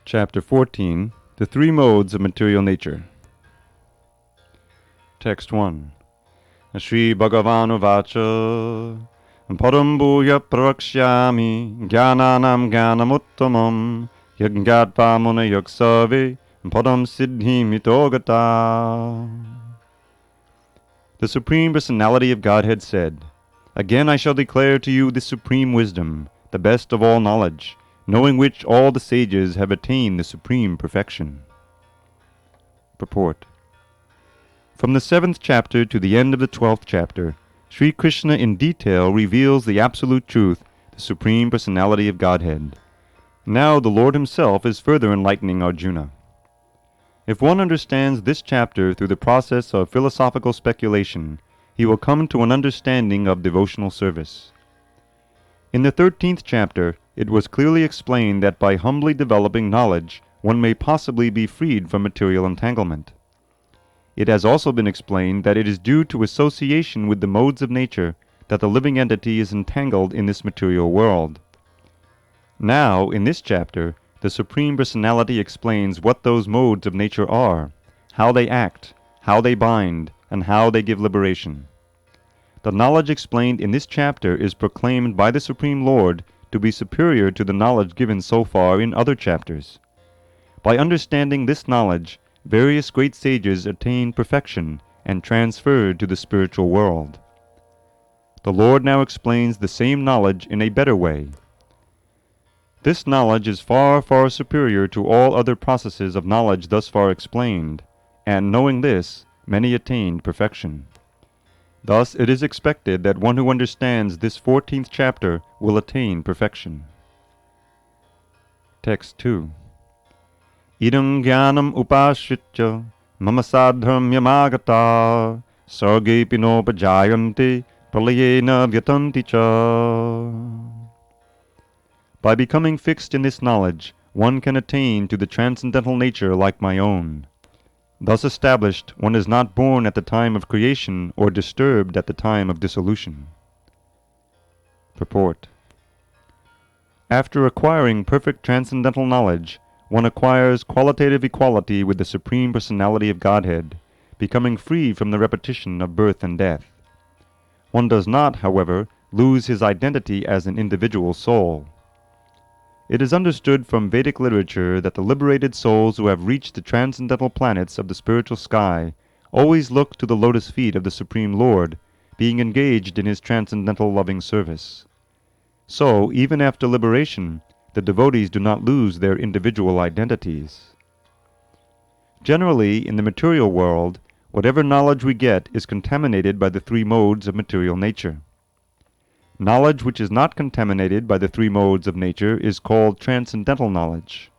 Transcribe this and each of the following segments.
Chapter 14. The Three Modes of Material Nature. Text 1. Shri Bhagavan Uvacha Param Bhuya Prarakshyami Jnananam Jnanamuttamam Yajñatva Munaya Sarve Padam Siddhi Mitogata. The Supreme Personality of Godhead said, Again I shall declare to you the supreme wisdom, the best of all knowledge, knowing which all the sages have attained the supreme perfection. Purport. From the 7th chapter to the end of the 12th chapter, Sri Krishna in detail reveals the absolute truth, the Supreme Personality of Godhead. Now the Lord Himself is further enlightening Arjuna. If one understands this chapter through the process of philosophical speculation, he will come to an understanding of devotional service. In the 13th chapter, it was clearly explained that by humbly developing knowledge, one may possibly be freed from material entanglement. It has also been explained that it is due to association with the modes of nature that the living entity is entangled in this material world. Now, in this chapter, the Supreme Personality explains what those modes of nature are, how they act, how they bind, and how they give liberation. The knowledge explained in this chapter is proclaimed by the Supreme Lord to be superior to the knowledge given so far in other chapters. By understanding this knowledge, various great sages attained perfection and transferred to the spiritual world. The Lord now explains the same knowledge in a better way. This knowledge is far, far superior to all other processes of knowledge thus far explained, and knowing this, many attained perfection. Thus it is expected that one who understands this 14th chapter will attain perfection. Text 2. Idam jnanam upashritya mama sadhram yamagata sarge pinopajayante pralayena vyatanti cha. By becoming fixed in this knowledge, one can attain to the transcendental nature like my own. Thus established, one is not born at the time of creation or disturbed at the time of dissolution. Purport. After acquiring perfect transcendental knowledge, one acquires qualitative equality with the Supreme Personality of Godhead, becoming free from the repetition of birth and death. One does not, however, lose his identity as an individual soul. It is understood from Vedic literature that the liberated souls who have reached the transcendental planets of the spiritual sky always look to the lotus feet of the Supreme Lord, being engaged in His transcendental loving service. So, even after liberation, the devotees do not lose their individual identities. Generally, in the material world, whatever knowledge we get is contaminated by the three modes of material nature. Knowledge which is not contaminated by the three modes of nature is called transcendental knowledge.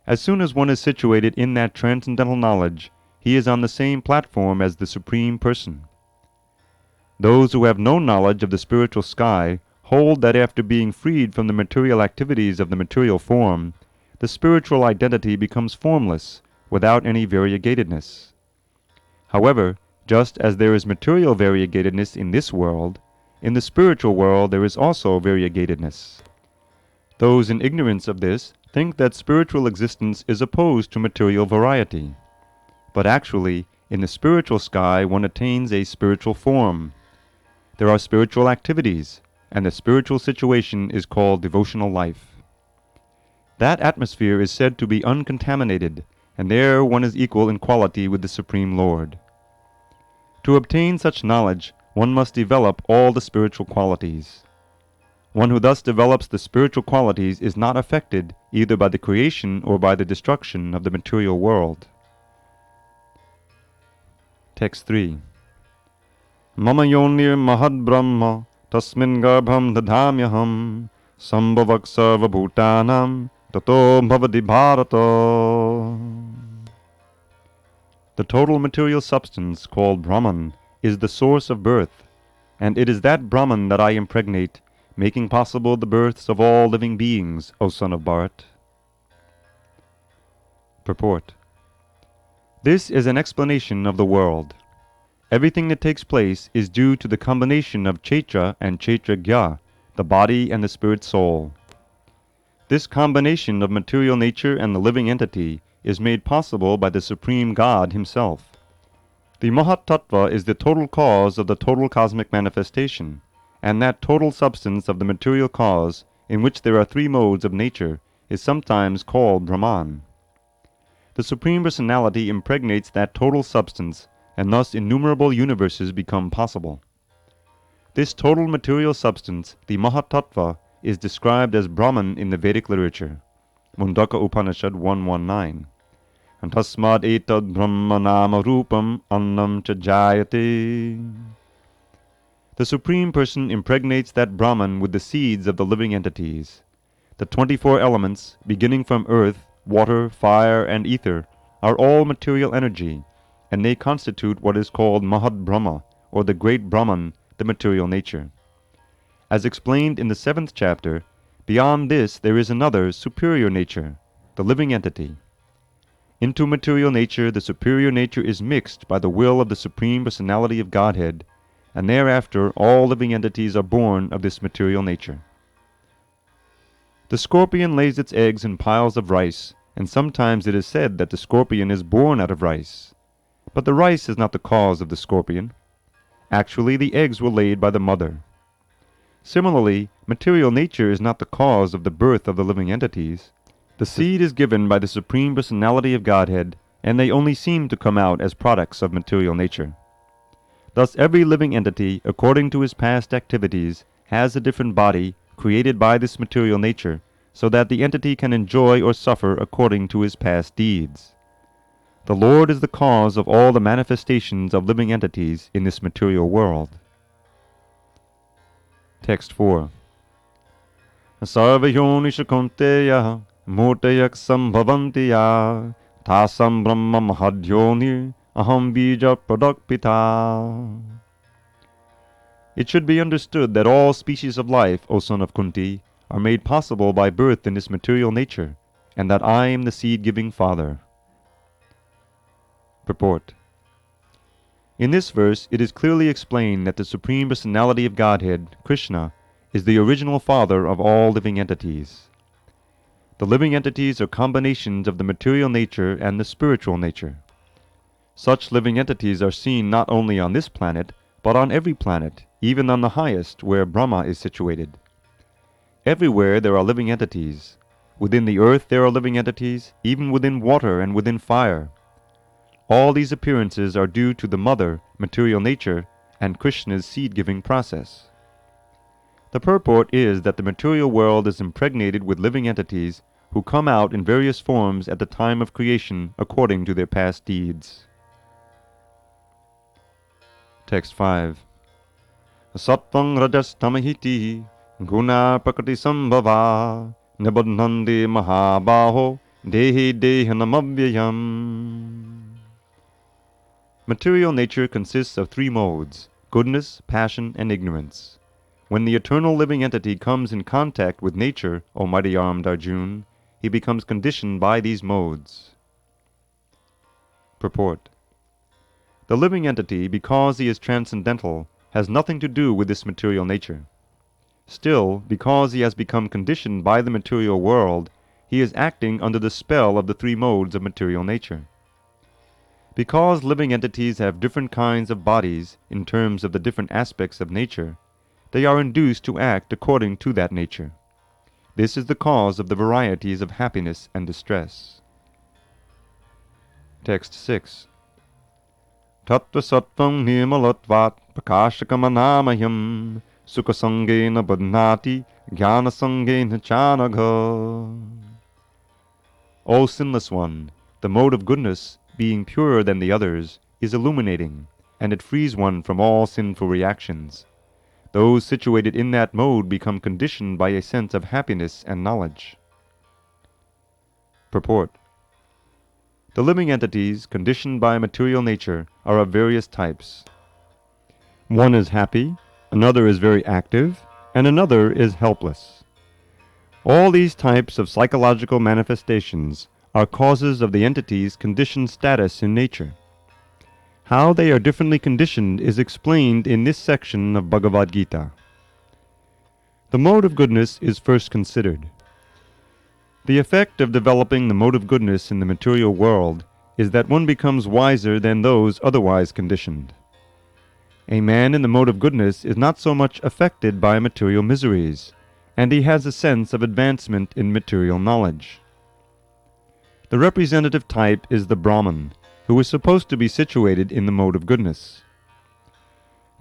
As soon as one is situated in that transcendental knowledge, he is on the same platform as the Supreme Person. Those who have no knowledge of the spiritual sky hold that after being freed from the material activities of the material form, the spiritual identity becomes formless, without any variegatedness. However, just as there is material variegatedness in this world, in the spiritual world there is also variegatedness. Those in ignorance of this think that spiritual existence is opposed to material variety. But actually, in the spiritual sky one attains a spiritual form. There are spiritual activities, and the spiritual situation is called devotional life. That atmosphere is said to be uncontaminated, and there one is equal in quality with the Supreme Lord. To obtain such knowledge, one must develop all the spiritual qualities. One who thus develops the spiritual qualities is not affected either by the creation or by the destruction of the material world. Text 3. Mama yonir mahad brahma tasmin garbham dadhamyaham sambhavak sarva bhutanam tato bhavati bharata. The total material substance called Brahman is the source of birth, and it is that Brahman that I impregnate, making possible the births of all living beings, O son of Bharat. Purport. This is an explanation of the world. Everything that takes place is due to the combination of Chaitra and Chaitragya, the body and the spirit soul. This combination of material nature and the living entity is made possible by the Supreme God Himself. The Mahat Tattva is the total cause of the total cosmic manifestation, and that total substance of the material cause, in which there are three modes of nature, is sometimes called Brahman. The Supreme Personality impregnates that total substance, and thus innumerable universes become possible. This total material substance, the Mahat Tattva, is described as Brahman in the Vedic literature. Mundaka Upanishad 119. Tasmad etad brahmanama rupam annam cha jayate. The Supreme Person impregnates that Brahman with the seeds of the living entities. The 24 elements, beginning from earth, water, fire, and ether, are all material energy, and they constitute what is called Mahad Brahma, or the great Brahman, the material nature. As explained in the 7th chapter, beyond this there is another, superior nature, the living entity. Into material nature the superior nature is mixed by the will of the Supreme Personality of Godhead, and thereafter all living entities are born of this material nature. The scorpion lays its eggs in piles of rice, and sometimes it is said that the scorpion is born out of rice. But the rice is not the cause of the scorpion. Actually, the eggs were laid by the mother. Similarly, material nature is not the cause of the birth of the living entities. The seed is given by the Supreme Personality of Godhead, and they only seem to come out as products of material nature. Thus every living entity, according to his past activities, has a different body, created by this material nature, so that the entity can enjoy or suffer according to his past deeds. The Lord is the cause of all the manifestations of living entities in this material world. Text 4. Sarvayonisha Kaunteya Murtayak Sambhavanti Ya Tasam Brahma Mahadyonir Aham Bija Pradakpita. It should be understood that all species of life, O son of Kunti, are made possible by birth in this material nature, and that I am the seed-giving Father. Purport. In this verse, it is clearly explained that the Supreme Personality of Godhead, Krishna, is the original Father of all living entities. The living entities are combinations of the material nature and the spiritual nature. Such living entities are seen not only on this planet, but on every planet, even on the highest, where Brahma is situated. Everywhere there are living entities. Within the earth there are living entities, even within water and within fire. All these appearances are due to the mother, material nature, and Krishna's seed-giving process. The purport is that the material world is impregnated with living entities who come out in various forms at the time of creation according to their past deeds. Text 5. Sattvang rajas tamahiti guna prakriti sambhava nibadhandi mahabaho dehi dehanamavyayam. Material nature consists of three modes: goodness, passion, and ignorance. When the eternal living entity comes in contact with nature, O mighty-armed Arjuna, he becomes conditioned by these modes. Purport. The living entity, because he is transcendental, has nothing to do with this material nature. Still, because he has become conditioned by the material world, he is acting under the spell of the three modes of material nature. Because living entities have different kinds of bodies in terms of the different aspects of nature, they are induced to act according to that nature. This is the cause of the varieties of happiness and distress. Text 6. Tattva sattvam nirmalatvat prakashakamanamaham sukasangena badnati jnanasangena chanagha. O sinless one, the mode of goodness, being purer than the others, is illuminating, and it frees one from all sinful reactions. Those situated in that mode become conditioned by a sense of happiness and knowledge. Purport. The living entities, conditioned by material nature, are of various types. One is happy, another is very active, and another is helpless. All these types of psychological manifestations are causes of the entity's conditioned status in nature. How they are differently conditioned is explained in this section of Bhagavad Gita. The mode of goodness is first considered. The effect of developing the mode of goodness in the material world is that one becomes wiser than those otherwise conditioned. A man in the mode of goodness is not so much affected by material miseries, and he has a sense of advancement in material knowledge. The representative type is the Brahman, who is supposed to be situated in the mode of goodness.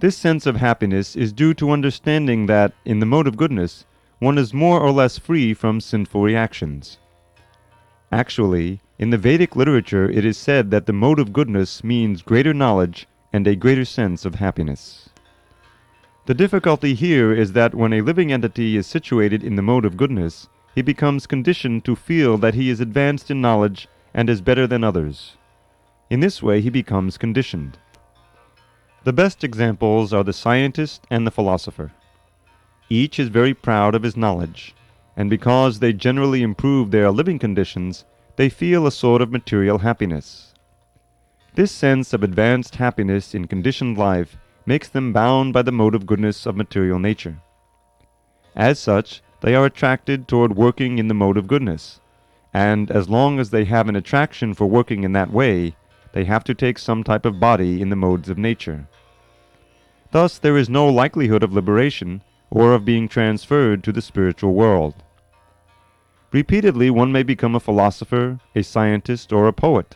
This sense of happiness is due to understanding that, in the mode of goodness, one is more or less free from sinful reactions. Actually, in the Vedic literature it is said that the mode of goodness means greater knowledge and a greater sense of happiness. The difficulty here is that when a living entity is situated in the mode of goodness, he becomes conditioned to feel that he is advanced in knowledge and is better than others. In this way he becomes conditioned. The best examples are the scientist and the philosopher. Each is very proud of his knowledge, and because they generally improve their living conditions, they feel a sort of material happiness. This sense of advanced happiness in conditioned life makes them bound by the mode of goodness of material nature. As such, they are attracted toward working in the mode of goodness, and as long as they have an attraction for working in that way, they have to take some type of body in the modes of nature. Thus, there is no likelihood of liberation or of being transferred to the spiritual world. Repeatedly one may become a philosopher, a scientist, or a poet,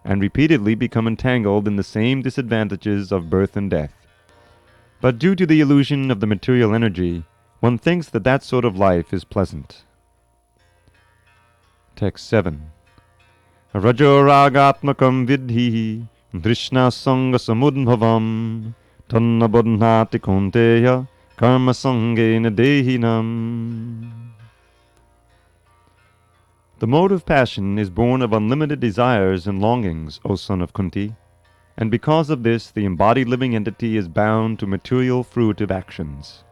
and repeatedly become entangled in the same disadvantages of birth and death. But due to the illusion of the material energy, one thinks that that sort of life is pleasant. Text 7. Rajoragatmakam vidhi drishna sanga samudbhavam tanna bodhnati kunteya karma sangena dehinam. The mode of passion is born of unlimited desires and longings, O son of Kunti, and because of this the embodied living entity is bound to material fruitive actions.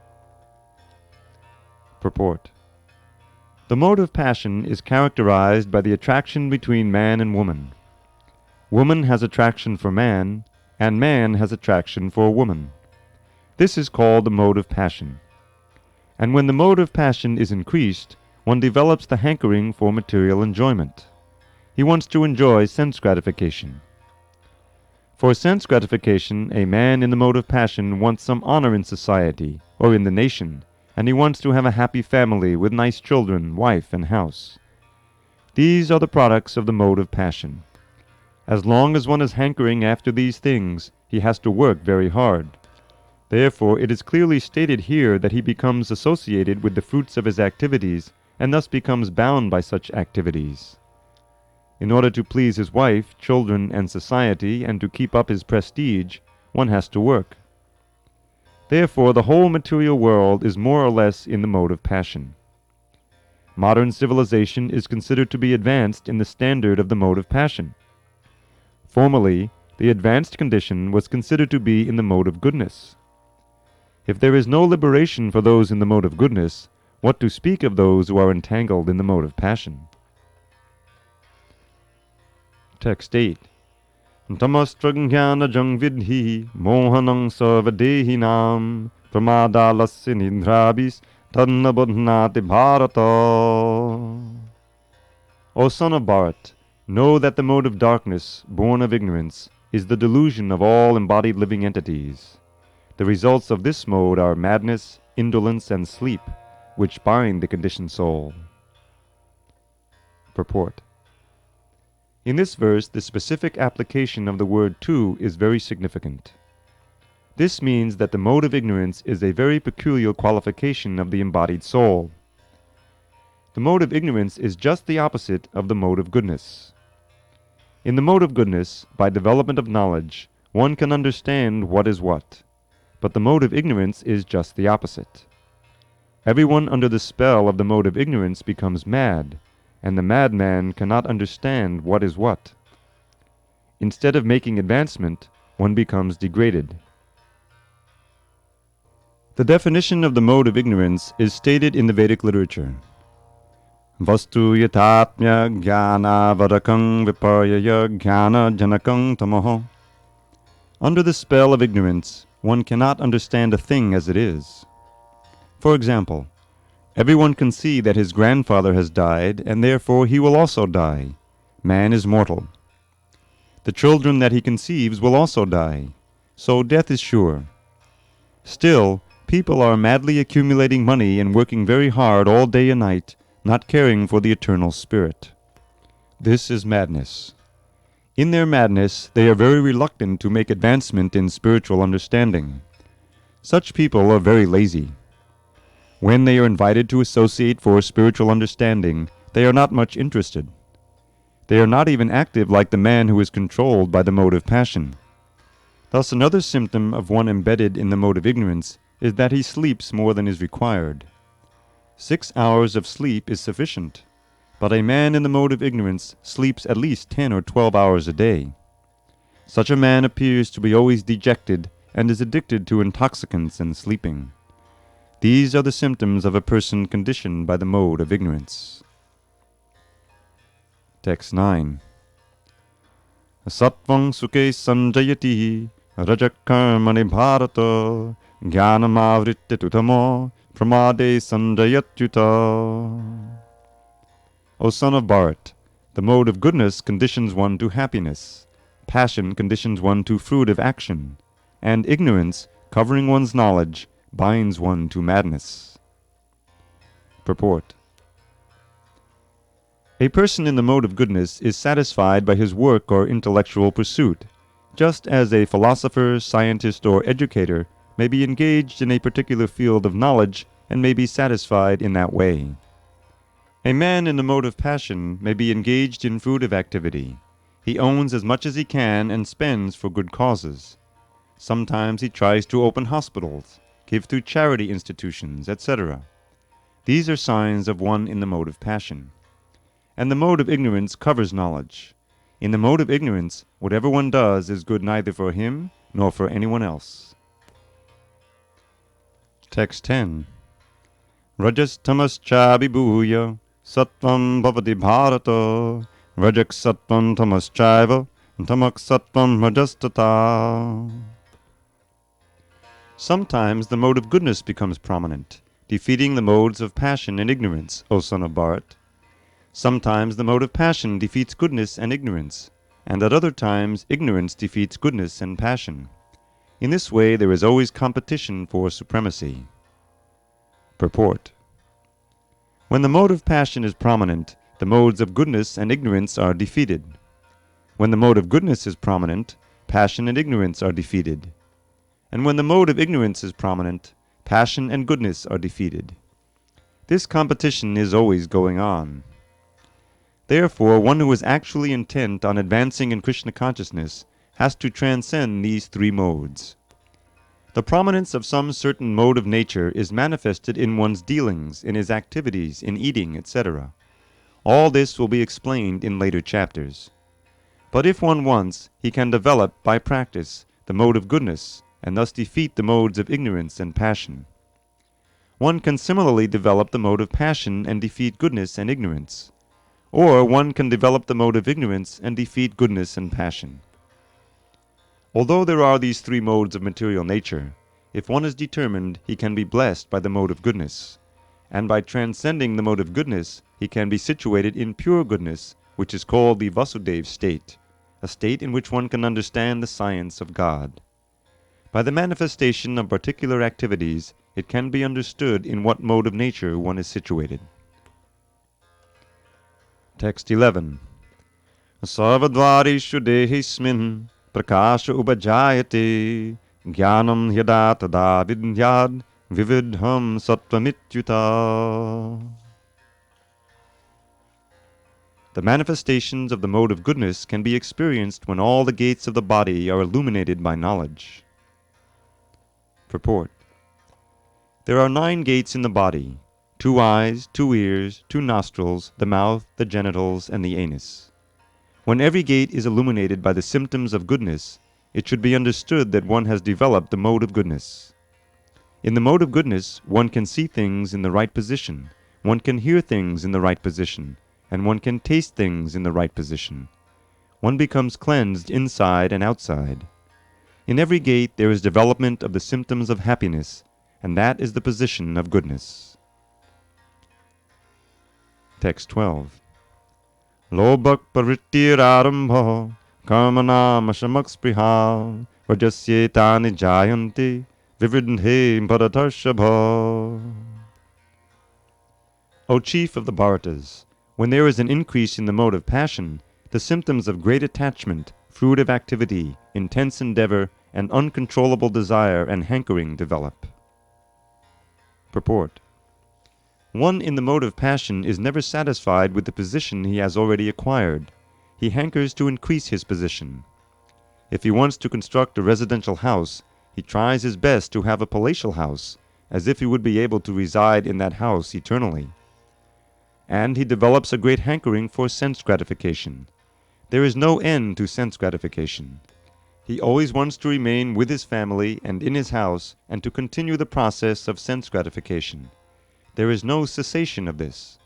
Purport. The mode of passion is characterized by the attraction between man and woman. Woman has attraction for man, and man has attraction for woman. This is called the mode of passion. And when the mode of passion is increased, one develops the hankering for material enjoyment. He wants to enjoy sense gratification. For sense gratification, a man in the mode of passion wants some honor in society or in the nation, and he wants to have a happy family with nice children, wife, and house. These are the products of the mode of passion. As long as one is hankering after these things, he has to work very hard. Therefore, it is clearly stated here that he becomes associated with the fruits of his activities and thus becomes bound by such activities. In order to please his wife, children, and society, and to keep up his prestige, one has to work. Therefore, the whole material world is more or less in the mode of passion. Modern civilization is considered to be advanced in the standard of the mode of passion. Formerly, the advanced condition was considered to be in the mode of goodness. If there is no liberation for those in the mode of goodness, what to speak of those who are entangled in the mode of passion? Text 8. Tamastrajnana jang vidhi mohanang sarvadehinam pramadalasya nidhrabis tanna bodhnati bharata. O son of Bharat, know that the mode of darkness, born of ignorance, is the delusion of all embodied living entities. The results of this mode are madness, indolence, and sleep, which bind the conditioned soul. Purport. In this verse, the specific application of the word tu is very significant. This means that the mode of ignorance is a very peculiar qualification of the embodied soul. The mode of ignorance is just the opposite of the mode of goodness. In the mode of goodness, by development of knowledge, one can understand what is what, but the mode of ignorance is just the opposite. Everyone under the spell of the mode of ignorance becomes mad, and the madman cannot understand what is what. Instead of making advancement, one becomes degraded. The definition of the mode of ignorance is stated in the Vedic literature. Vastu yatatmya jnana varakang viparyaya jnana janakang tamaho. Under the spell of ignorance, one cannot understand a thing as it is. For example, Everyone can see that his grandfather has died, and therefore he will also die. Man is mortal. The children that he conceives will also die, so death is sure. Still, people are madly accumulating money and working very hard all day and night, not caring for the eternal spirit. This is madness. In their madness, they are very reluctant to make advancement in spiritual understanding. Such people are very lazy. When they are invited to associate for spiritual understanding, they are not much interested. They are not even active like the man who is controlled by the mode of passion. Thus, another symptom of one embedded in the mode of ignorance is that he sleeps more than is required. 6 hours of sleep is sufficient, but a man in the mode of ignorance sleeps at least 10 or 12 hours a day. Such a man appears to be always dejected and is addicted to intoxicants and sleeping. These are the symptoms of a person conditioned by the mode of ignorance. Text 9. Sattvang sukhe sanjayati rajak karmani bharata jnanam avritte tutamo pramade sanjayatyuta. O son of Bharat, the mode of goodness conditions one to happiness, passion conditions one to fruitive action, and ignorance, covering one's knowledge, binds one to madness. Purport. A person in the mode of goodness is satisfied by his work or intellectual pursuit, just as a philosopher, scientist, or educator may be engaged in a particular field of knowledge and may be satisfied in that way. A man in the mode of passion may be engaged in fruitive activity. He owns as much as he can and spends for good causes. Sometimes he tries to open hospitals, give to charity institutions, etc. These are signs of one in the mode of passion. And the mode of ignorance covers knowledge. In the mode of ignorance, whatever one does is good neither for him nor for anyone else. Text 10. Rajas tamas chabibhuya sattvam bhavati bharata rajak sattvam tamas chaiva tamak sattvam rajastata. Sometimes the mode of goodness becomes prominent, defeating the modes of passion and ignorance, O son of Bharat. Sometimes the mode of passion defeats goodness and ignorance, and at other times ignorance defeats goodness and passion. In this way there is always competition for supremacy. Purport. When the mode of passion is prominent, the modes of goodness and ignorance are defeated. When the mode of goodness is prominent, passion and ignorance are defeated. And when the mode of ignorance is prominent, passion and goodness are defeated. This competition is always going on. Therefore, one who is actually intent on advancing in Krishna consciousness has to transcend these three modes. The prominence of some certain mode of nature is manifested in one's dealings, in his activities, in eating, etc. All this will be explained in later chapters. But if one wants, he can develop, by practice, the mode of goodness, and thus defeat the modes of ignorance and passion. One can similarly develop the mode of passion and defeat goodness and ignorance. Or one can develop the mode of ignorance and defeat goodness and passion. Although there are these three modes of material nature, if one is determined, he can be blessed by the mode of goodness. And by transcending the mode of goodness, he can be situated in pure goodness, which is called the Vasudeva state, a state in which one can understand the science of God. By the manifestation of particular activities, it can be understood in what mode of nature one is situated. Text 11. Sarvadvarishu dehismin prakasha ubajayate jnanam yada tada vidyad vividham sattvamityuta. The manifestations of the mode of goodness can be experienced when all the gates of the body are illuminated by knowledge. Purport. There are 9 gates in the body: 2 eyes, 2 ears, 2 nostrils, the mouth, the genitals, and the anus. When every gate is illuminated by the symptoms of goodness, it should be understood that one has developed the mode of goodness. In the mode of goodness, one can see things in the right position, one can hear things in the right position, and one can taste things in the right position. One becomes cleansed inside and outside. In every gate there is development of the symptoms of happiness, and that is the position of goodness. Text 12. Lobak parittirarambha karmanam ashamak rajasyetani jayanti vividhe bharatarshabha. O chief of the Bharatas, when there is an increase in the mode of passion, the symptoms of great attachment, fruitive activity, intense endeavor, and uncontrollable desire and hankering develop. Purport. One in the mode of passion is never satisfied with the position he has already acquired. He hankers to increase his position. If he wants to construct a residential house, he tries his best to have a palatial house, as if he would be able to reside in that house eternally. And he develops a great hankering for sense gratification. There is no end to sense gratification. He always wants to remain with his family and in his house and to continue the process of sense gratification. There is no cessation of this.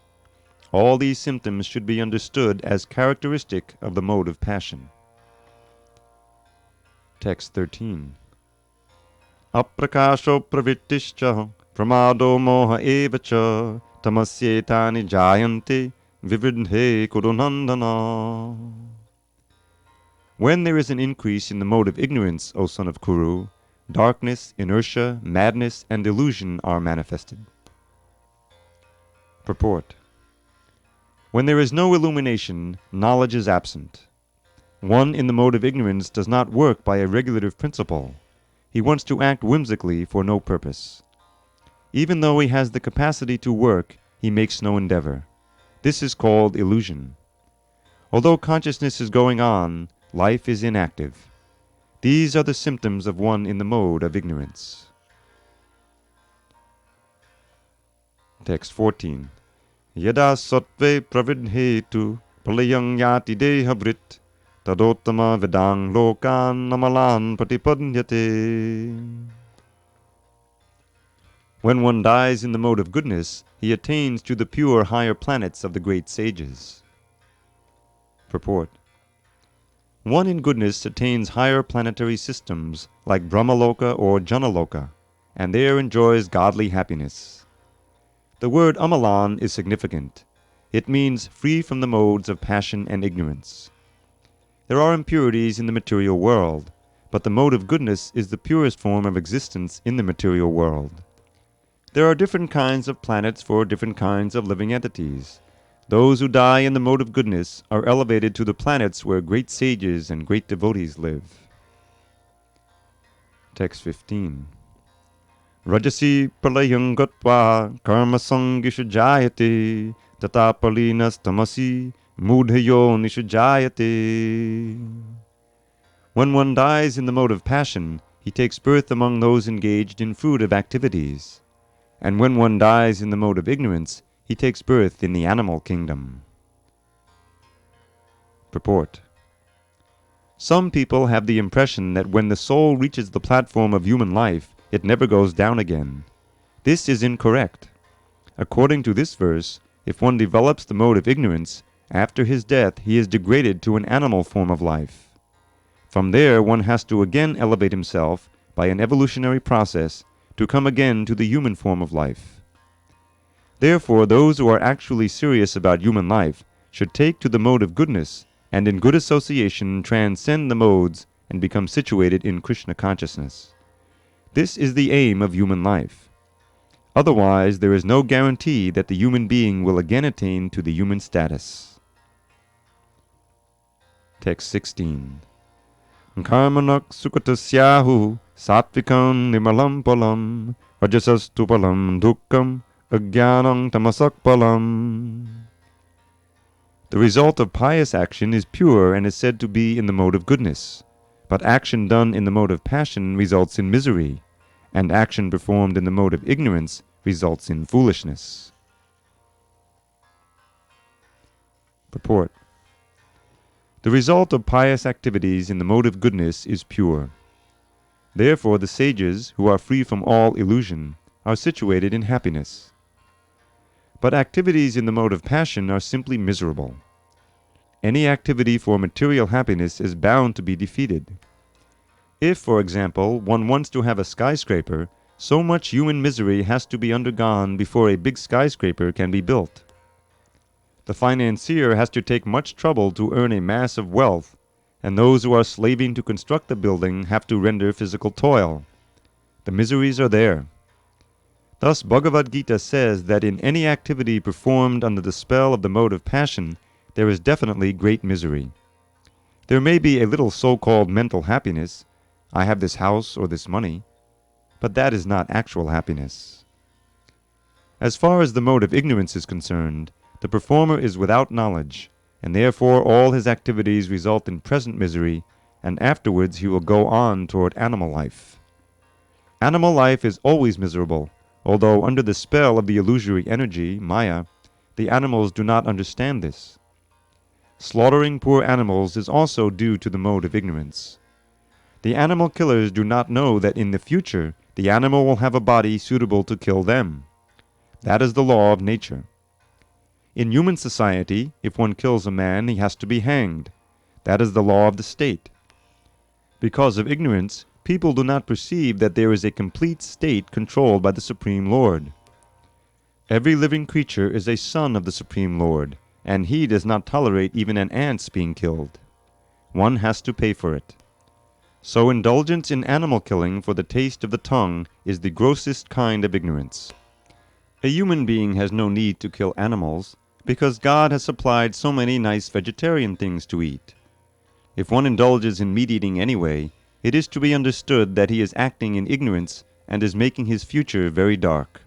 All these symptoms should be understood as characteristic of the mode of passion. Text 13. Aprakasho pravittischa pramado moha evacha tamasyetani jayanti vividhe kurunandana. When there is an increase in the mode of ignorance, O son of Kuru, darkness, inertia, madness, and delusion are manifested. Purport. When there is no illumination, knowledge is absent. One in the mode of ignorance does not work by a regulative principle. He wants to act whimsically for no purpose. Even though he has the capacity to work, he makes no endeavor. This is called illusion. Although consciousness is going on, life is inactive. These are the symptoms of one in the mode of ignorance. Text 14. Yada sattve pravidhetu pralayang yati dehabrit tadottama vedang lokan namalan patipadnyate. When one dies in the mode of goodness, he attains to the pure higher planets of the great sages. Purport. One in goodness attains higher planetary systems like Brahmaloka or Janaloka, and there enjoys godly happiness. The word amalan is significant. It means free from the modes of passion and ignorance. There are impurities in the material world, but the mode of goodness is the purest form of existence in the material world. There are different kinds of planets for different kinds of living entities. Those who die in the mode of goodness are elevated to the planets where great sages and great devotees live. Text 15. Rajasi pralayang gatva karma sangisha jayate tata palinas tamasi mudhayo nishajayate. When one dies in the mode of passion, he takes birth among those engaged in fruitive activities. And when one dies in the mode of ignorance, he takes birth in the animal kingdom. Purport. Some people have the impression that when the soul reaches the platform of human life, it never goes down again. This is incorrect. According to this verse, if one develops the mode of ignorance, after his death he is degraded to an animal form of life. From there one has to again elevate himself by an evolutionary process to come again to the human form of life. Therefore, those who are actually serious about human life should take to the mode of goodness and in good association transcend the modes and become situated in Krishna consciousness. This is the aim of human life. Otherwise, there is no guarantee that the human being will again attain to the human status. Text 16. Karmanak sukatasyahu satvikam nimalam palam rajasastupalam dukkam ajnanam tamasak palam. The result of pious action is pure and is said to be in the mode of goodness. But action done in the mode of passion results in misery, and action performed in the mode of ignorance results in foolishness. Purport. The result of pious activities in the mode of goodness is pure. Therefore the sages, who are free from all illusion, are situated in happiness. But activities in the mode of passion are simply miserable. Any activity for material happiness is bound to be defeated. If, for example, one wants to have a skyscraper, so much human misery has to be undergone before a big skyscraper can be built. The financier has to take much trouble to earn a mass of wealth, and those who are slaving to construct the building have to render physical toil. The miseries are there. Thus Bhagavad Gita says that in any activity performed under the spell of the mode of passion, there is definitely great misery. There may be a little so-called mental happiness, I have this house or this money, but that is not actual happiness. As far as the mode of ignorance is concerned, the performer is without knowledge, and therefore all his activities result in present misery, and afterwards he will go on toward animal life. Animal life is always miserable, although under the spell of the illusory energy, Maya, the animals do not understand this. Slaughtering poor animals is also due to the mode of ignorance. The animal killers do not know that in the future the animal will have a body suitable to kill them. That is the law of nature. In human society, if one kills a man, he has to be hanged. That is the law of the state. Because of ignorance, people do not perceive that there is a complete state controlled by the Supreme Lord. Every living creature is a son of the Supreme Lord, and he does not tolerate even an ant's being killed. One has to pay for it. So indulgence in animal killing for the taste of the tongue is the grossest kind of ignorance. A human being has no need to kill animals, because God has supplied so many nice vegetarian things to eat. If one indulges in meat eating anyway, it is to be understood that he is acting in ignorance and is making his future very dark.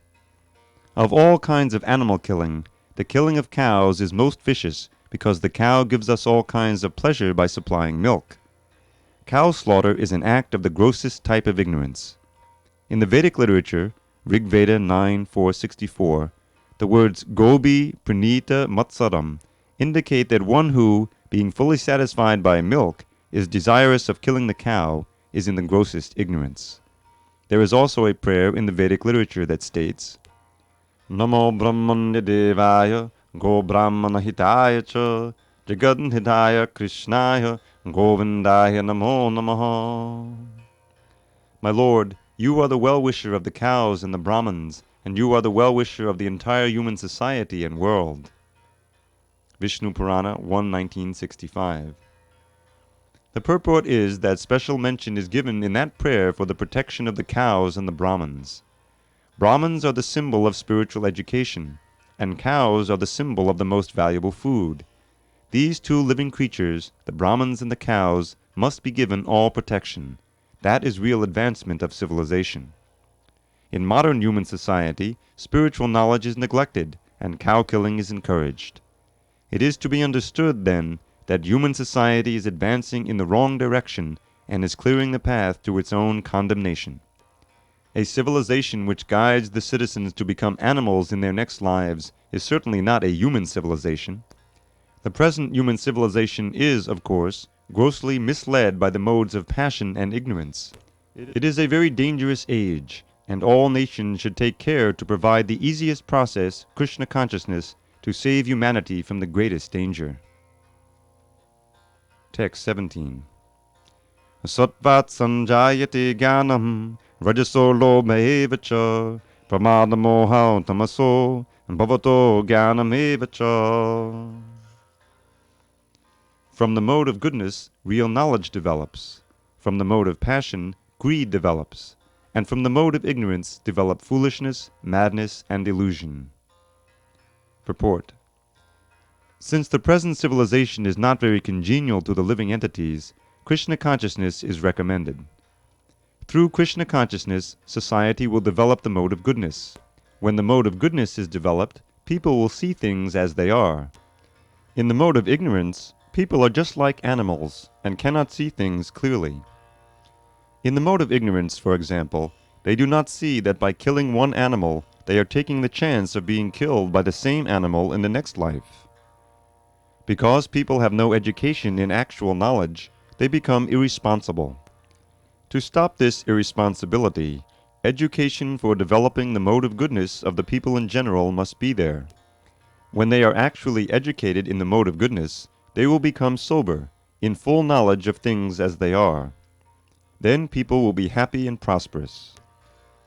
Of all kinds of animal killing, the killing of cows is most vicious because the cow gives us all kinds of pleasure by supplying milk. Cow slaughter is an act of the grossest type of ignorance. In the Vedic literature, Rig Veda 9.464, the words Gobi Pranita Matsaram indicate that one who, being fully satisfied by milk, is desirous of killing the cow, is in the grossest ignorance. There is also a prayer in the Vedic literature that states, Namo Brahmanya Devaya Go Brahmana Hitaya Cha Jagad Hidaya Krishnaya Govindaya Namo Namaha. My Lord, you are the well-wisher of the cows and the Brahmins, and you are the well-wisher of the entire human society and world. Vishnu Purana 1.1965. The purport is that special mention is given in that prayer for the protection of the cows and the Brahmins. Brahmins are the symbol of spiritual education, and cows are the symbol of the most valuable food. These two living creatures, the Brahmins and the cows, must be given all protection. That is real advancement of civilization. In modern human society, spiritual knowledge is neglected, and cow killing is encouraged. It is to be understood, then, that human society is advancing in the wrong direction and is clearing the path to its own condemnation. A civilization which guides the citizens to become animals in their next lives is certainly not a human civilization. The present human civilization is, of course, grossly misled by the modes of passion and ignorance. It is a very dangerous age, and all nations should take care to provide the easiest process, Krishna consciousness, to save humanity from the greatest danger. Text 17. Sattvat sanjayate jnanam rajaso lobha eva cha pramada moha tamaso bhavato jnanam eva cha. From the mode of goodness, real knowledge develops. From the mode of passion, greed develops. And from the mode of ignorance develop foolishness, madness, and illusion. Purport. Since the present civilization is not very congenial to the living entities, Krishna consciousness is recommended. Through Krishna consciousness, society will develop the mode of goodness. When the mode of goodness is developed, people will see things as they are. In the mode of ignorance, people are just like animals and cannot see things clearly. In the mode of ignorance, for example, they do not see that by killing one animal, they are taking the chance of being killed by the same animal in the next life. Because people have no education in actual knowledge, they become irresponsible. To stop this irresponsibility, education for developing the mode of goodness of the people in general must be there. When they are actually educated in the mode of goodness, they will become sober, in full knowledge of things as they are. Then people will be happy and prosperous.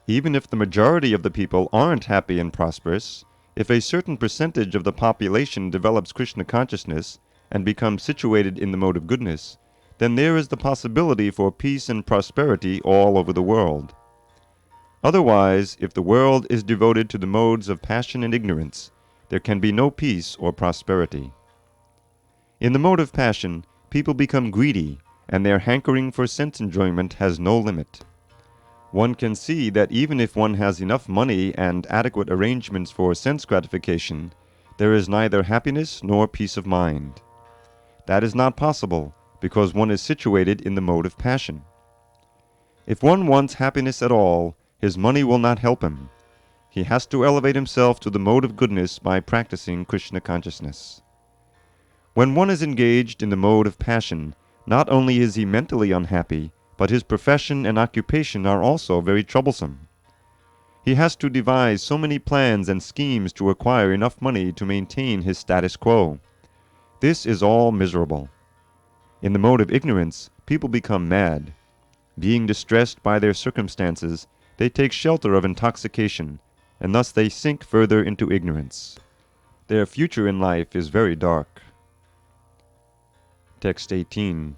Even if the majority of the people aren't happy and prosperous, If a certain percentage of the population develops Krishna consciousness and becomes situated in the mode of goodness, then there is the possibility for peace and prosperity all over the world. Otherwise, if the world is devoted to the modes of passion and ignorance, there can be no peace or prosperity. In the mode of passion, people become greedy, and their hankering for sense enjoyment has no limit. One can see that even if one has enough money and adequate arrangements for sense gratification, there is neither happiness nor peace of mind. That is not possible, because one is situated in the mode of passion. If one wants happiness at all, his money will not help him. He has to elevate himself to the mode of goodness by practicing Krishna consciousness. When one is engaged in the mode of passion, not only is he mentally unhappy, but his profession and occupation are also very troublesome. He has to devise so many plans and schemes to acquire enough money to maintain his status quo. This is all miserable. In the mode of ignorance, people become mad. Being distressed by their circumstances, they take shelter of intoxication, and thus they sink further into ignorance. Their future in life is very dark. Text 18.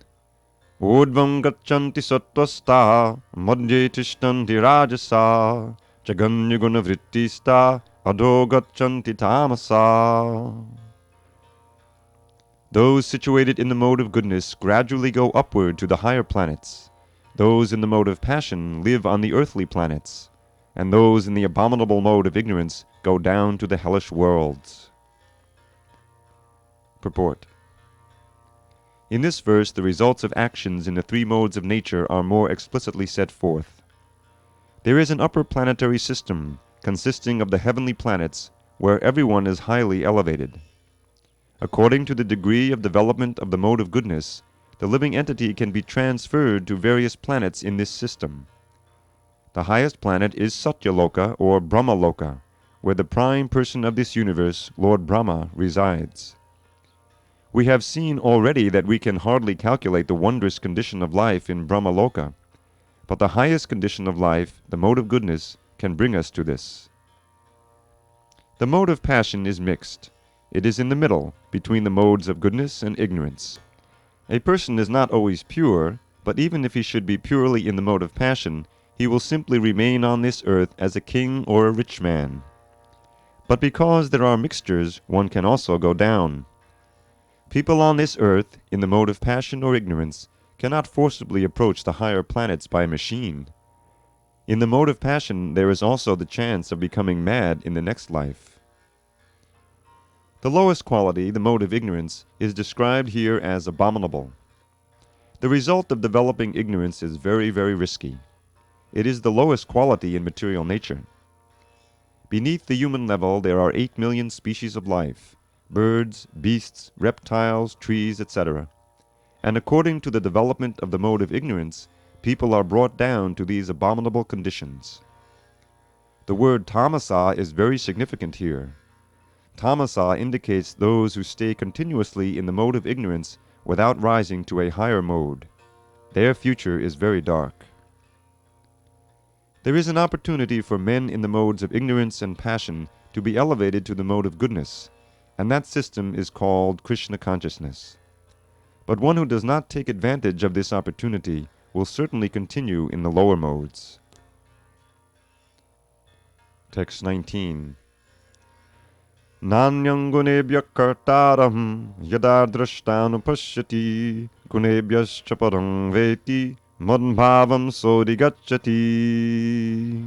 Urdvam gachanti sattvasta, madhye tishtanti rajasa, jaganyaguna vrittista, adho gachanti tamasa. Those situated in the mode of goodness gradually go upward to the higher planets. Those in the mode of passion live on the earthly planets, and those in the abominable mode of ignorance go down to the hellish worlds. Purport. In this verse, the results of actions in the three modes of nature are more explicitly set forth. There is an upper planetary system, consisting of the heavenly planets, where everyone is highly elevated. According to the degree of development of the mode of goodness, the living entity can be transferred to various planets in this system. The highest planet is Satyaloka or Brahmaloka, where the prime person of this universe, Lord Brahma, resides. We have seen already that we can hardly calculate the wondrous condition of life in Brahmaloka, but the highest condition of life, the mode of goodness, can bring us to this. The mode of passion is mixed. It is in the middle, between the modes of goodness and ignorance. A person is not always pure, but even if he should be purely in the mode of passion, he will simply remain on this earth as a king or a rich man. But because there are mixtures, one can also go down. People on this earth, in the mode of passion or ignorance, cannot forcibly approach the higher planets by machine. In the mode of passion, there is also the chance of becoming mad in the next life. The lowest quality, the mode of ignorance, is described here as abominable. The result of developing ignorance is very, very risky. It is the lowest quality in material nature. Beneath the human level, there are 8 million species of life, birds, beasts, reptiles, trees, etc. And according to the development of the mode of ignorance, people are brought down to these abominable conditions. The word tamasa is very significant here. Tamasa indicates those who stay continuously in the mode of ignorance without rising to a higher mode. Their future is very dark. There is an opportunity for men in the modes of ignorance and passion to be elevated to the mode of goodness, and that system is called Krishna consciousness. But one who does not take advantage of this opportunity will certainly continue in the lower modes. Text 19. Nanyam gunebhya kartaram yada drashtanupashyati gunebhyascha param veti madbhavam sodigacchati.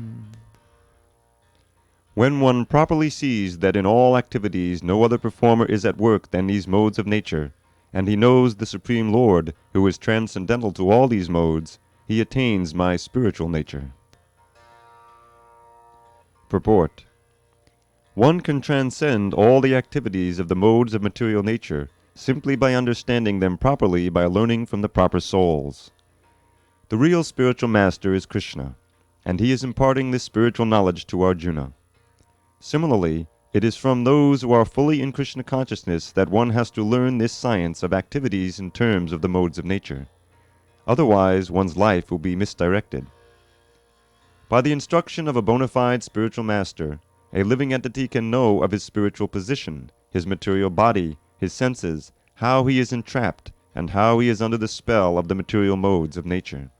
When one properly sees that in all activities no other performer is at work than these modes of nature, and he knows the Supreme Lord, who is transcendental to all these modes, he attains my spiritual nature. Purport. One can transcend all the activities of the modes of material nature simply by understanding them properly by learning from the proper souls. The real spiritual master is Krishna, and he is imparting this spiritual knowledge to Arjuna. Similarly, it is from those who are fully in Krishna consciousness that one has to learn this science of activities in terms of the modes of nature. Otherwise, one's life will be misdirected. By the instruction of a bona fide spiritual master, A living entity can know of his spiritual position, his material body, his senses, how he is entrapped, and how he is under the spell of the material modes of nature.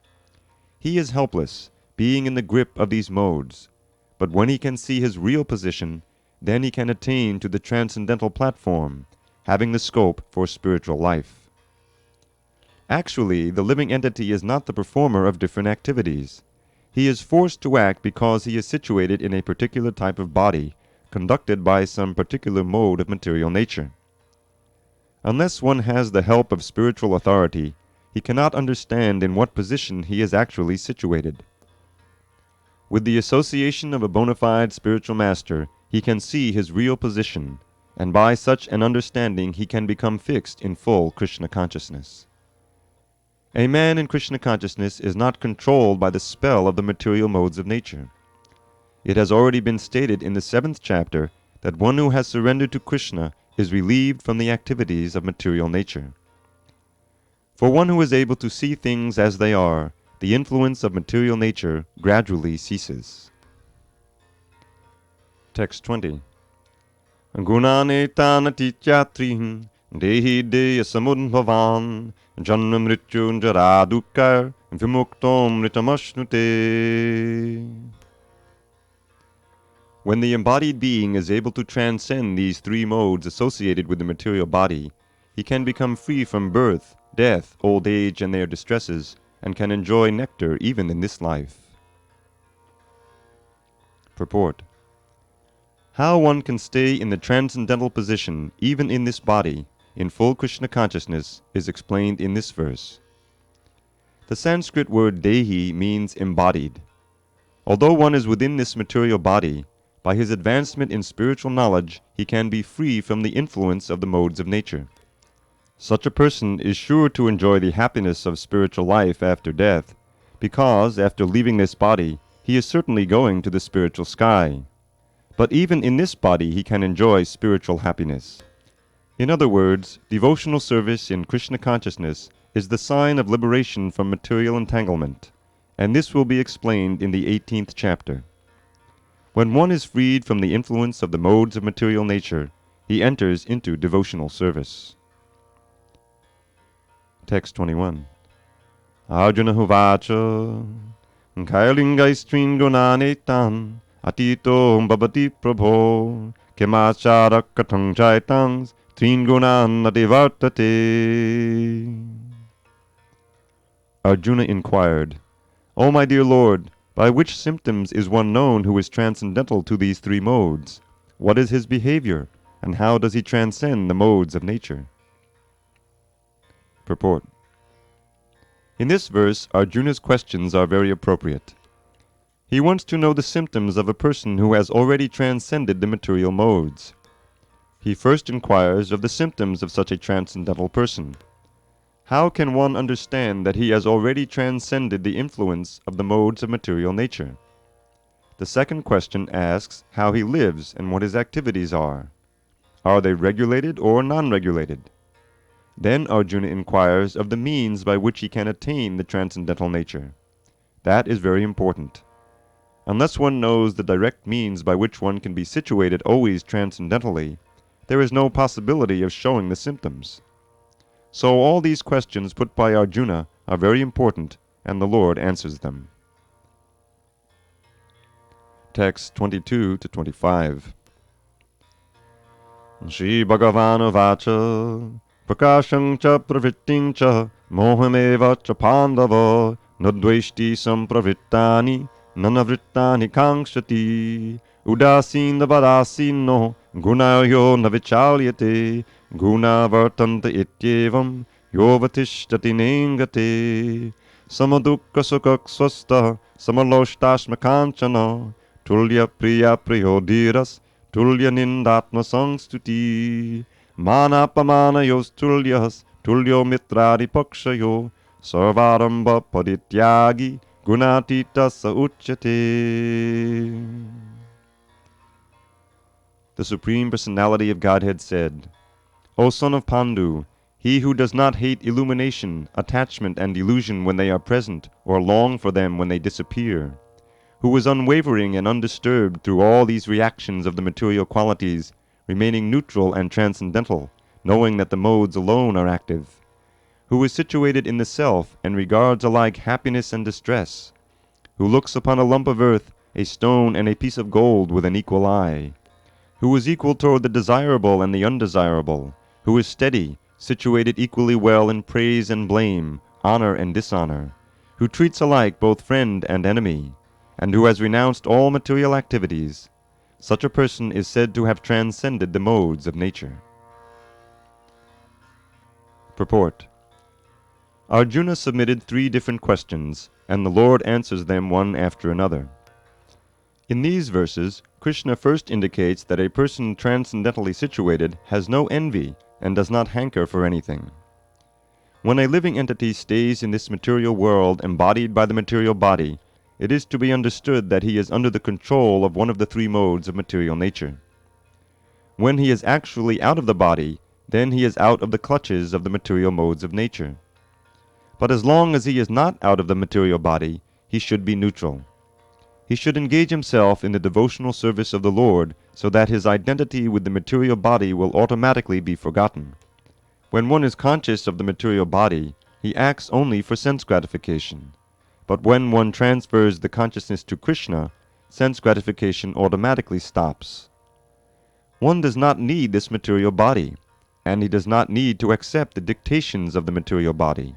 He is helpless, being in the grip of these modes, but when he can see his real position, then he can attain to the transcendental platform, having the scope for spiritual life. Actually, the living entity is not the performer of different activities. He is forced to act because he is situated in a particular type of body, conducted by some particular mode of material nature. Unless one has the help of spiritual authority, he cannot understand in what position he is actually situated. With the association of a bona fide spiritual master, he can see his real position, and by such an understanding he can become fixed in full Krishna consciousness. A man in Krishna consciousness is not controlled by the spell of the material modes of nature. It has already been stated in the 7th chapter that one who has surrendered to Krishna is relieved from the activities of material nature. For one who is able to see things as they are, the influence of material nature gradually ceases. Text 20. Gunane tanatityatrim dehi deya samudbhavan janma mrityu jara dukkar vimuktom ritamashnute. When the embodied being is able to transcend these three modes associated with the material body, he can become free from birth, death, old age, and their distresses, and can enjoy nectar even in this life. Purport. How one can stay in the transcendental position, even in this body, in full Krishna consciousness, is explained in this verse. The Sanskrit word dehi means embodied. Although one is within this material body, by his advancement in spiritual knowledge, he can be free from the influence of the modes of nature. Such a person is sure to enjoy the happiness of spiritual life after death, because, after leaving this body, he is certainly going to the spiritual sky. But even in this body he can enjoy spiritual happiness. In other words, devotional service in Krishna consciousness is the sign of liberation from material entanglement, and this will be explained in the 18th chapter. When one is freed from the influence of the modes of material nature, he enters into devotional service. Text 21. Arjuna Huvacha Kailingaistrīn gunanetan Atito babati prabho Kemachara katang jaitang Trin gunan nadivartate. Arjuna inquired, O my dear Lord, by which symptoms is one known who is transcendental to these three modes? What is his behavior, and how does he transcend the modes of nature? Purport. In this verse, Arjuna's questions are very appropriate. He wants to know the symptoms of a person who has already transcended the material modes. He first inquires of the symptoms of such a transcendental person. How can one understand that he has already transcended the influence of the modes of material nature? The second question asks how he lives and what his activities are. Are they regulated or non-regulated? Then Arjuna inquires of the means by which he can attain the transcendental nature. That is very important. Unless one knows the direct means by which one can be situated always transcendentally, there is no possibility of showing the symptoms. So all these questions put by Arjuna are very important, and the Lord answers them. Text 22 to 25. Shri Bhagavan Vacha Prakasham cha pravritting cha mohameva cha pandava nadveshti sampravittani nanavrittani kankshati udasinda vadasino gunayo navichalyate guna vartanta ityevam yovatishtati nengate samadukka sukak swasta samaloshtasma kanchana tulya priya priyodiras tulya nindatma sangstuti manapamana yos tulyas tulyo mitradi pakshayo sarvaramba padityagi gunatita sa uchyate. The Supreme Personality of Godhead said, O son of Pandu, he who does not hate illumination, attachment, and delusion when they are present, or long for them when they disappear, who is unwavering and undisturbed through all these reactions of the material qualities, remaining neutral and transcendental, knowing that the modes alone are active, who is situated in the self and regards alike happiness and distress, who looks upon a lump of earth, a stone, and a piece of gold with an equal eye, who is equal toward the desirable and the undesirable, who is steady, situated equally well in praise and blame, honor and dishonor, who treats alike both friend and enemy, and who has renounced all material activities. Such a person is said to have transcended the modes of nature. Purport. Arjuna submitted 3 different questions, and the Lord answers them one after another. In these verses, Krishna first indicates that a person transcendentally situated has no envy and does not hanker for anything. When a living entity stays in this material world embodied by the material body, it is to be understood that he is under the control of one of the 3 modes of material nature. When he is actually out of the body, then he is out of the clutches of the material modes of nature. But as long as he is not out of the material body, he should be neutral. He should engage himself in the devotional service of the Lord so that his identity with the material body will automatically be forgotten. When one is conscious of the material body, he acts only for sense gratification. But when one transfers the consciousness to Krishna, sense gratification automatically stops. One does not need this material body, and he does not need to accept the dictations of the material body.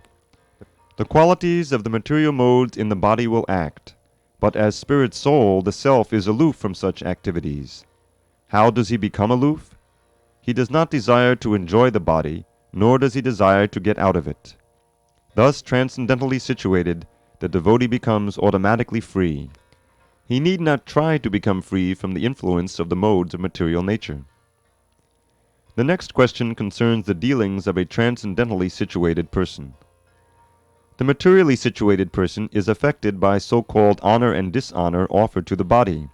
The qualities of the material modes in the body will act, but as spirit soul, the self is aloof from such activities. How does he become aloof? He does not desire to enjoy the body, nor does he desire to get out of it. Thus, transcendentally situated, the devotee becomes automatically free. He need not try to become free from the influence of the modes of material nature. The next question concerns the dealings of a transcendentally situated person. The materially situated person is affected by so-called honor and dishonor offered to the body,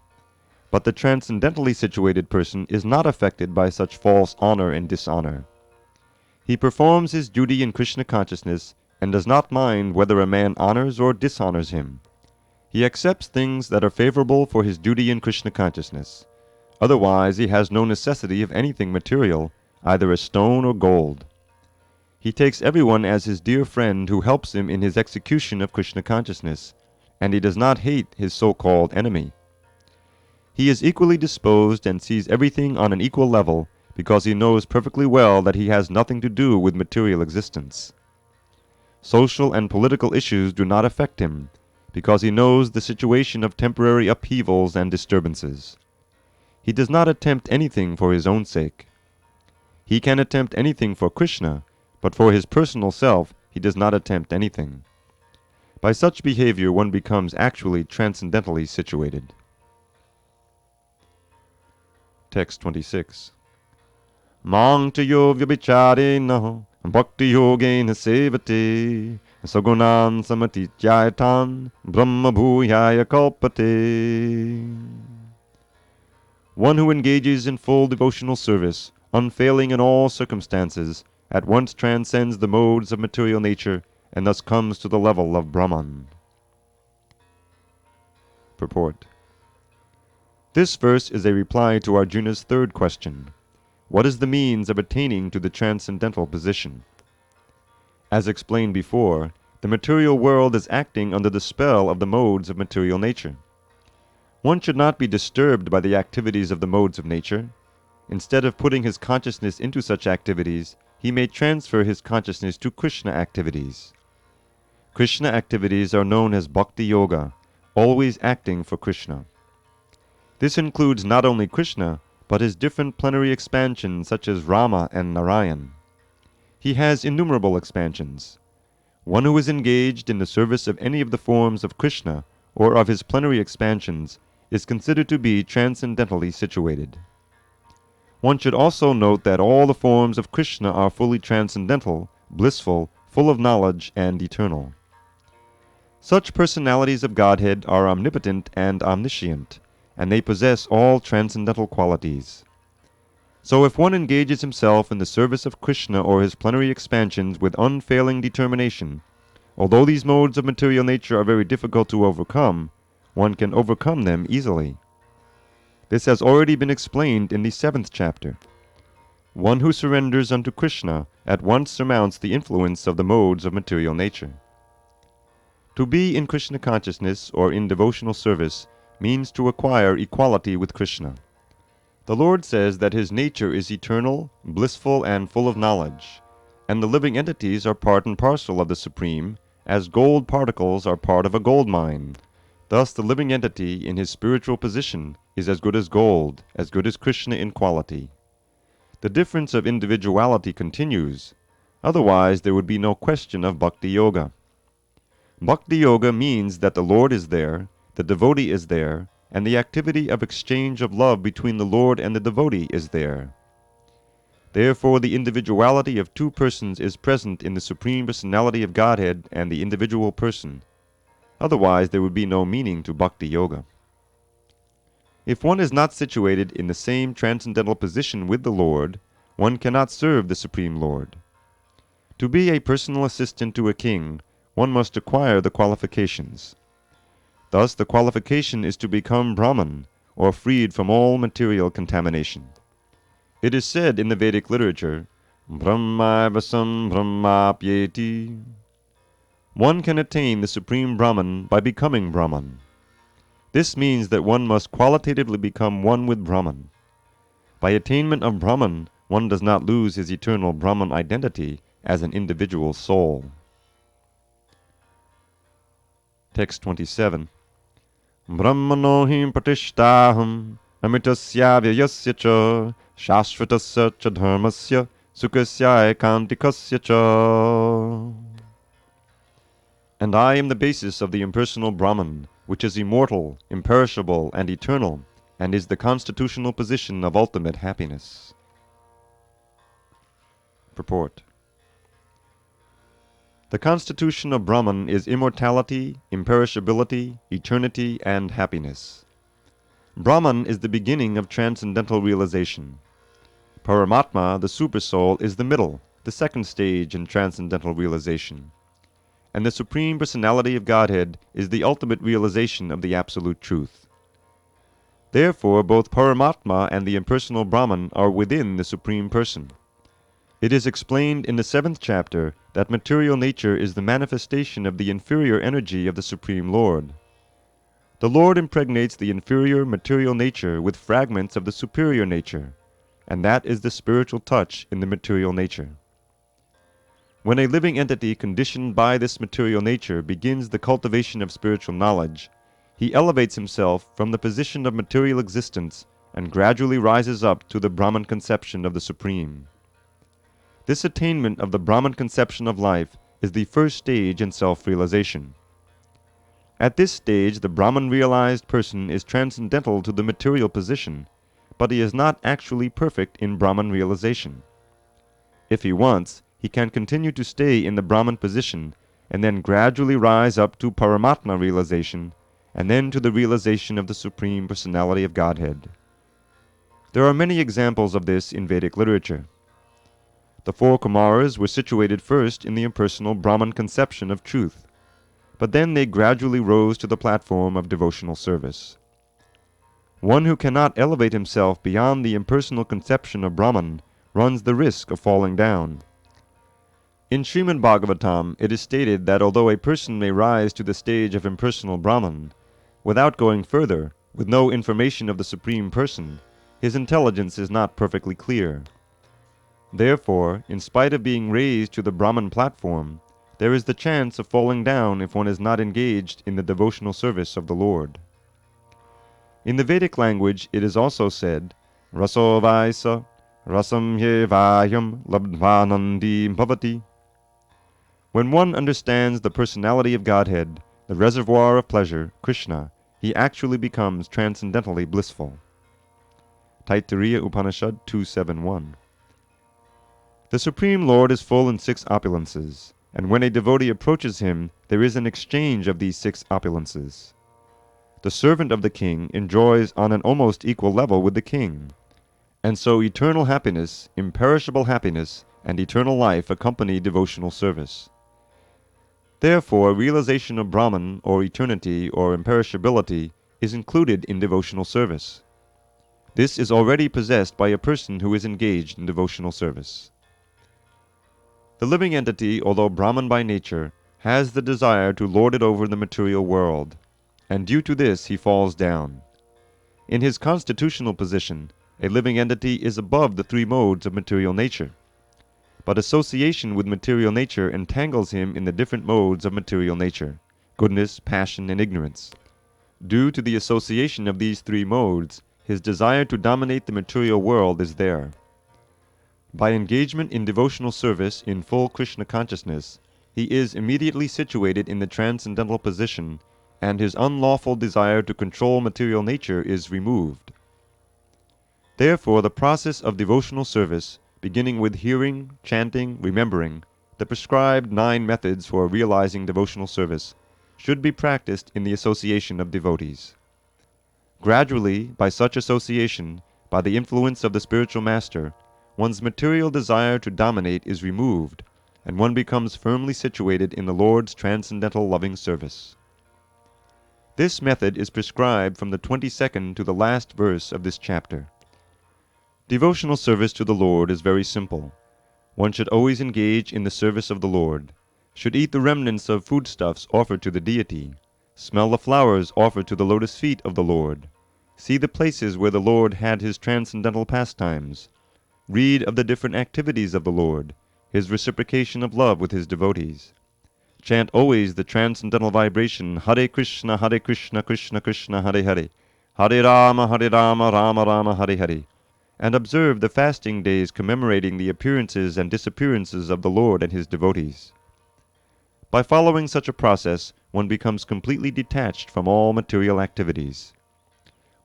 but the transcendentally situated person is not affected by such false honor and dishonor. He performs his duty in Krishna consciousness and does not mind whether a man honors or dishonors him. He accepts things that are favorable for his duty in Krishna consciousness. Otherwise, he has no necessity of anything material, either a stone or gold. He takes everyone as his dear friend who helps him in his execution of Krishna consciousness, and he does not hate his so-called enemy. He is equally disposed and sees everything on an equal level because he knows perfectly well that he has nothing to do with material existence. Social and political issues do not affect him, because he knows the situation of temporary upheavals and disturbances. He does not attempt anything for his own sake. He can attempt anything for Krishna, but for his personal self he does not attempt anything. By such behavior one becomes actually transcendentally situated. Text 26. Mang te yo vyabhicharena bhakti yogena sevate sagunan samati jayatan brahma bhuyaya kalpate. One who engages in full devotional service, unfailing in all circumstances, at once transcends the modes of material nature and thus comes to the level of Brahman. Purport. This verse is a reply to Arjuna's 3rd question. What is the means of attaining to the transcendental position? As explained before, the material world is acting under the spell of the modes of material nature. One should not be disturbed by the activities of the modes of nature. Instead of putting his consciousness into such activities, he may transfer his consciousness to Krishna activities. Krishna activities are known as Bhakti Yoga, always acting for Krishna. This includes not only Krishna, but his different plenary expansions such as Rama and Narayan. He has innumerable expansions. One who is engaged in the service of any of the forms of Krishna or of his plenary expansions is considered to be transcendentally situated. One should also note that all the forms of Krishna are fully transcendental, blissful, full of knowledge, and eternal. Such personalities of Godhead are omnipotent and omniscient, and they possess all transcendental qualities. So if one engages himself in the service of Krishna or his plenary expansions with unfailing determination, although these modes of material nature are very difficult to overcome, one can overcome them easily. This has already been explained in the 7th chapter. One who surrenders unto Krishna at once surmounts the influence of the modes of material nature. To be in Krishna consciousness or in devotional service means to acquire equality with Krishna. The Lord says that his nature is eternal, blissful, and full of knowledge, and the living entities are part and parcel of the Supreme, as gold particles are part of a gold mine. Thus the living entity in his spiritual position is as good as gold, as good as Krishna in quality. The difference of individuality continues, otherwise there would be no question of Bhakti Yoga. Bhakti Yoga means that the Lord is there, the devotee is there, and the activity of exchange of love between the Lord and the devotee is there. Therefore the individuality of two persons is present in the Supreme Personality of Godhead and the individual person. Otherwise there would be no meaning to Bhakti Yoga. If one is not situated in the same transcendental position with the Lord, one cannot serve the Supreme Lord. To be a personal assistant to a king, one must acquire the qualifications. Thus the qualification is to become Brahman, or freed from all material contamination. It is said in the Vedic literature, Brahmaivasam Brahmapyeti. One can attain the Supreme Brahman by becoming Brahman. This means that one must qualitatively become one with Brahman. By attainment of Brahman, one does not lose his eternal Brahman identity as an individual soul. Text 27. Brahmano hi pratishtaham amitasya vyayasya cha shashvatasya cha dharmasya sukasya ekantikasya cha. And I am the basis of the impersonal Brahman, which is immortal, imperishable, and eternal, and is the constitutional position of ultimate happiness. Purport. The constitution of Brahman is immortality, imperishability, eternity, and happiness. Brahman is the beginning of transcendental realization. Paramatma, the Supersoul, is the middle, the second stage in transcendental realization. And the Supreme Personality of Godhead is the ultimate realization of the Absolute Truth. Therefore, both Paramatma and the impersonal Brahman are within the Supreme Person. It is explained in the 7th chapter that material nature is the manifestation of the inferior energy of the Supreme Lord. The Lord impregnates the inferior material nature with fragments of the superior nature, and that is the spiritual touch in the material nature. When a living entity conditioned by this material nature begins the cultivation of spiritual knowledge, he elevates himself from the position of material existence and gradually rises up to the Brahman conception of the Supreme. This attainment of the Brahman conception of life is the first stage in self-realization. At this stage, the Brahman-realized person is transcendental to the material position, but he is not actually perfect in Brahman realization. If he wants, he can continue to stay in the Brahman position and then gradually rise up to Paramatma realization and then to the realization of the Supreme Personality of Godhead. There are many examples of this in Vedic literature. The 4 Kumaras were situated first in the impersonal Brahman conception of truth, but then they gradually rose to the platform of devotional service. One who cannot elevate himself beyond the impersonal conception of Brahman runs the risk of falling down. In Srimad Bhagavatam, it is stated that although a person may rise to the stage of impersonal Brahman, without going further, with no information of the Supreme Person, his intelligence is not perfectly clear. Therefore, in spite of being raised to the Brahman platform, there is the chance of falling down if one is not engaged in the devotional service of the Lord. In the Vedic language, it is also said, Raso vaisa, rasam hye vayam labdvanandi bhavati. When one understands the personality of Godhead, the reservoir of pleasure, Krishna, he actually becomes transcendentally blissful. Taittiriya Upanishad 271. The Supreme Lord is full in 6 opulences, and when a devotee approaches him, there is an exchange of these 6 opulences. The servant of the king enjoys on an almost equal level with the king, and so eternal happiness, imperishable happiness, and eternal life accompany devotional service. Therefore, realization of Brahman, or eternity, or imperishability, is included in devotional service. This is already possessed by a person who is engaged in devotional service. The living entity, although Brahman by nature, has the desire to lord it over the material world, and due to this he falls down. In his constitutional position, a living entity is above the three modes of material nature, but association with material nature entangles him in the different modes of material nature, goodness, passion, and ignorance. Due to the association of these three modes, his desire to dominate the material world is there. By engagement in devotional service in full Krishna consciousness, he is immediately situated in the transcendental position, and his unlawful desire to control material nature is removed. Therefore, the process of devotional service, beginning with hearing, chanting, remembering, the prescribed 9 methods for realizing devotional service, should be practiced in the association of devotees. Gradually, by such association, by the influence of the spiritual master, one's material desire to dominate is removed, and one becomes firmly situated in the Lord's transcendental loving service. This method is prescribed from the 22nd to the last verse of this chapter. Devotional service to the Lord is very simple. One should always engage in the service of the Lord, should eat the remnants of foodstuffs offered to the deity, smell the flowers offered to the lotus feet of the Lord, see the places where the Lord had his transcendental pastimes, read of the different activities of the Lord, his reciprocation of love with his devotees. Chant always the transcendental vibration Hare Krishna, Krishna Krishna, Hare Hare, Hare Rama, Rama Rama, Hare Hare, and observe the fasting days commemorating the appearances and disappearances of the Lord and his devotees. By following such a process, one becomes completely detached from all material activities.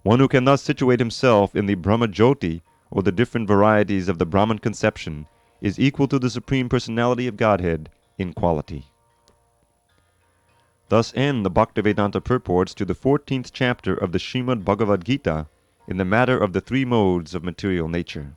One who can thus situate himself in the Brahma Jyoti, or the different varieties of the Brahman conception, is equal to the Supreme Personality of Godhead in quality. Thus end the Bhaktivedanta purports to the 14th chapter of the Srimad Bhagavad Gita in the matter of the 3 modes of material nature.